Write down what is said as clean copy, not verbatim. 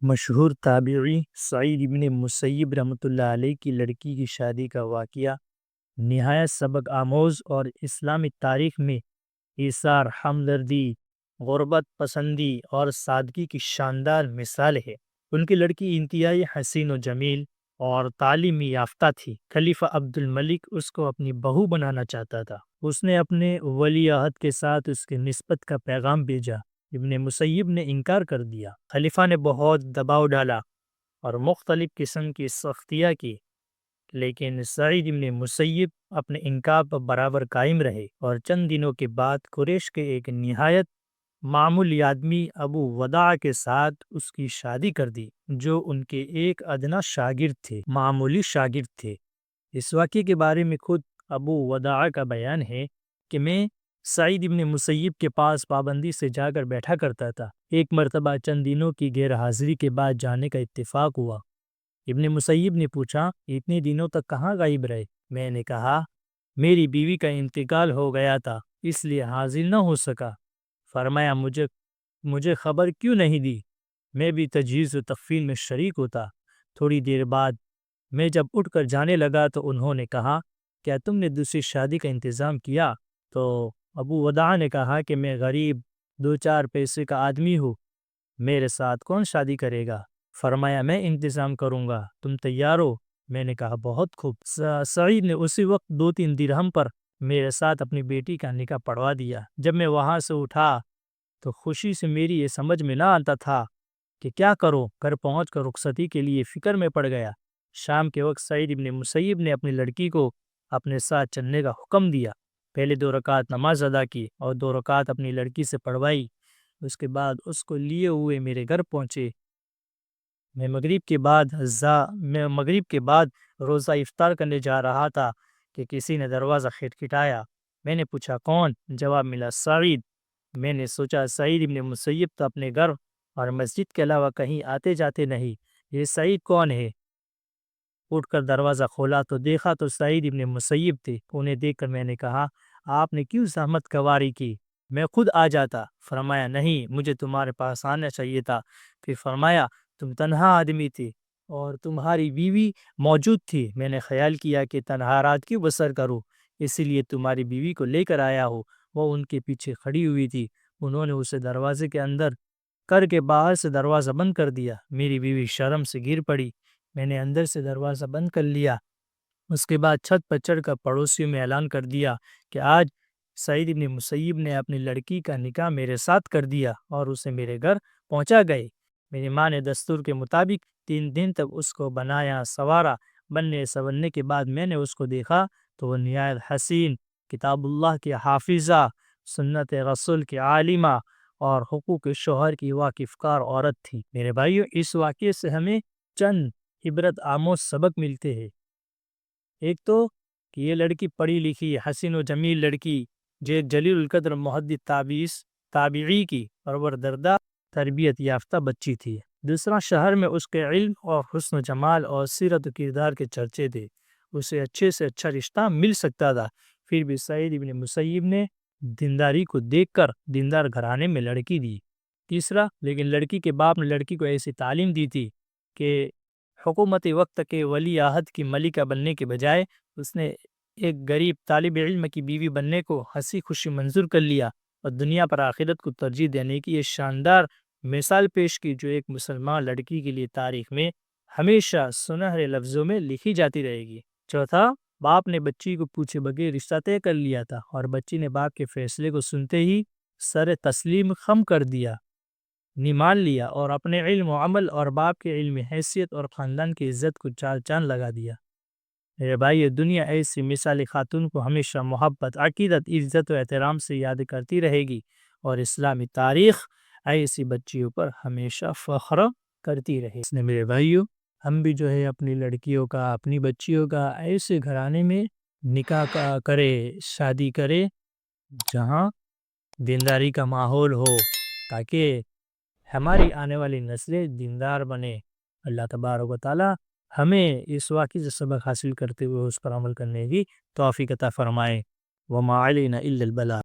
مشہور تابعی سعید ابن مسیب رحمۃ اللہ علیہ کی لڑکی کی شادی کا واقعہ نہایت سبق آموز اور اسلامی تاریخ میں ایثار، ہمدردی، غربت پسندی اور سادگی کی شاندار مثال ہے۔ ان کی لڑکی انتہائی حسین و جمیل اور تعلیم یافتہ تھی۔ خلیفہ عبد الملک اس کو اپنی بہو بنانا چاہتا تھا۔ اس نے اپنے ولی عہد کے ساتھ اس کی نسبت کا پیغام بھیجا۔ ابن مسیب نے انکار کر دیا۔ خلیفہ نے بہت دباؤ ڈالا اور مختلف قسم کی سختیاں کی، لیکن سعید ابن مسیب اپنے انکار پر برابر قائم رہے اور چند دنوں کے بعد قریش کے ایک نہایت معمولی آدمی ابو وداع کے ساتھ اس کی شادی کر دی، جو ان کے ایک ادنا شاگرد تھے، معمولی شاگرد تھے۔ اس واقعے کے بارے میں خود ابو وداع کا بیان ہے کہ میں سعید ابن مسیب کے پاس پابندی سے جا کر بیٹھا کرتا تھا۔ ایک مرتبہ چند دنوں کی غیر حاضری کے بعد جانے کا اتفاق ہوا۔ ابن مسیب نے پوچھا، اتنے دنوں تک کہاں غائب رہے؟ میں نے کہا، میری بیوی کا انتقال ہو گیا تھا، اس لیے حاضر نہ ہو سکا۔ فرمایا، مجھے خبر کیوں نہیں دی؟ میں بھی تجہیز و تکفین میں شریک ہوتا۔ تھوڑی دیر بعد میں جب اٹھ کر جانے لگا تو انہوں نے کہا، کیا تم نے دوسری شادی کا انتظام کیا؟ تو ابو وداع نے کہا کہ میں غریب 2-4 پیسے کا آدمی ہوں، میرے ساتھ کون شادی کرے گا؟ فرمایا، میں انتظام کروں گا، تم تیار ہو؟ میں نے کہا، بہت خوب۔ سعید نے اسی وقت 2-3 درہم پر میرے ساتھ اپنی بیٹی کا نکاح پڑھوا دیا۔ جب میں وہاں سے اٹھا تو خوشی سے میری یہ سمجھ میں نہ آتا تھا کہ کیا کروں۔ گھر پہنچ کر رخصتی کے لیے فکر میں پڑ گیا۔ شام کے وقت سعید ابن مسیب نے اپنی لڑکی کو اپنے ساتھ چلنے کا حکم دیا۔ پہلے 2 رکعت نماز ادا کی اور 2 رکعت اپنی لڑکی سے پڑھوائی۔ اس کے بعد اس کو لیے ہوئے میرے گھر پہنچے۔ میں مغرب کے بعد روزہ افطار کرنے جا رہا تھا کہ کسی نے دروازہ کھٹکھٹایا۔ میں نے پوچھا، کون؟ جواب ملا، سعید۔ میں نے سوچا، سعید ابن مسیب تو اپنے گھر اور مسجد کے علاوہ کہیں آتے جاتے نہیں، یہ سعید کون ہے؟ اٹھ کر دروازہ کھولا تو دیکھا تو سعید ابن مسیب تھے۔ انہیں دیکھ کر میں نے کہا، آپ نے کیوں زحمت کواری کی؟ میں خود آ جاتا۔ فرمایا، نہیں، مجھے تمہارے پاس آنا چاہیے تھا۔ پھر فرمایا، تم تنہا آدمی تھے اور تمہاری بیوی موجود تھی۔ میں نے خیال کیا کہ تنہا رات کیوں بسر کروں، اسی لیے تمہاری بیوی کو لے کر آیا ہوں۔ وہ ان کے پیچھے کھڑی ہوئی تھی۔ انہوں نے اسے دروازے کے اندر کر کے باہر سے دروازہ بند کر دیا۔ میری بیوی شرم سے گر پڑی۔ میں نے اندر سے دروازہ بند کر لیا۔ اس کے بعد چھت پر چڑھ کر پڑوسیوں میں اعلان کر دیا کہ آج سعید ابن مسیب نے اپنی لڑکی کا نکاح میرے ساتھ کر دیا اور اسے میرے گھر پہنچا گئے۔ میری ماں نے دستور کے مطابق 3 دن تک اس کو بنایا سنوارا۔ بننے سنورنے کے بعد میں نے اس کو دیکھا تو وہ نہایت حسین، کتاب اللہ کی حافظہ، سنت رسول کی عالمہ اور حقوق شوہر کی واقف کار عورت تھی۔ میرے بھائیو، اس واقعے سے ہمیں چند عبرت آموز سبق ملتے ہیں۔ ایک تو کہ یہ لڑکی پڑھی لکھی حسین و جمیل لڑکی جو ایک جلیل القدر محدث تابعی کی پروردردہ تربیت یافتہ بچی تھی۔ دوسرا، شہر میں اس کے علم اور حسن و جمال اور سیرت و کردار کے چرچے تھے۔ اسے اچھے سے اچھا رشتہ مل سکتا تھا، پھر بھی سعید ابن مسیب نے دینداری کو دیکھ کر دیندار گھرانے میں لڑکی دی۔ تیسرا، لیکن لڑکی کے باپ نے لڑکی کو ایسی تعلیم دی تھی کہ حکومتی وقت کے ولی عہد کی ملکہ بننے کے بجائے اس نے ایک غریب طالب علم کی بیوی بننے کو ہنسی خوشی منظور کر لیا اور دنیا پر آخرت کو ترجیح دینے کی یہ شاندار مثال پیش کی، جو ایک مسلمان لڑکی کے لیے تاریخ میں ہمیشہ سنہرے لفظوں میں لکھی جاتی رہے گی۔ چوتھا، باپ نے بچی کو پوچھے بغیر رشتہ طے کر لیا تھا اور بچی نے باپ کے فیصلے کو سنتے ہی سر تسلیم خم کر دیا، مان لیا اور اپنے علم و عمل اور باپ کے علم حیثیت اور خاندان کی عزت کو چار چاند لگا دیا۔ میرے بھائی، دنیا ایسی مثالی خاتون کو ہمیشہ محبت، عقیدت، عزت و احترام سے یاد کرتی رہے گی اور اسلامی تاریخ ایسی بچیوں پر ہمیشہ فخر کرتی رہے۔ اس نے میرے بھائیو، ہم بھی جو ہے اپنی لڑکیوں کا، اپنی بچیوں کا ایسے گھرانے میں نکاح کرے، شادی کرے جہاں دینداری کا ماحول ہو، تاکہ ہماری آنے والی نسلیں دیندار بنے۔ اللہ تبارک و تعالی ہمیں اس واقعے سے سبق حاصل کرتے ہوئے اس پر عمل کرنے کی توفیق عطا فرمائے۔ وما علینا الا البلاغ۔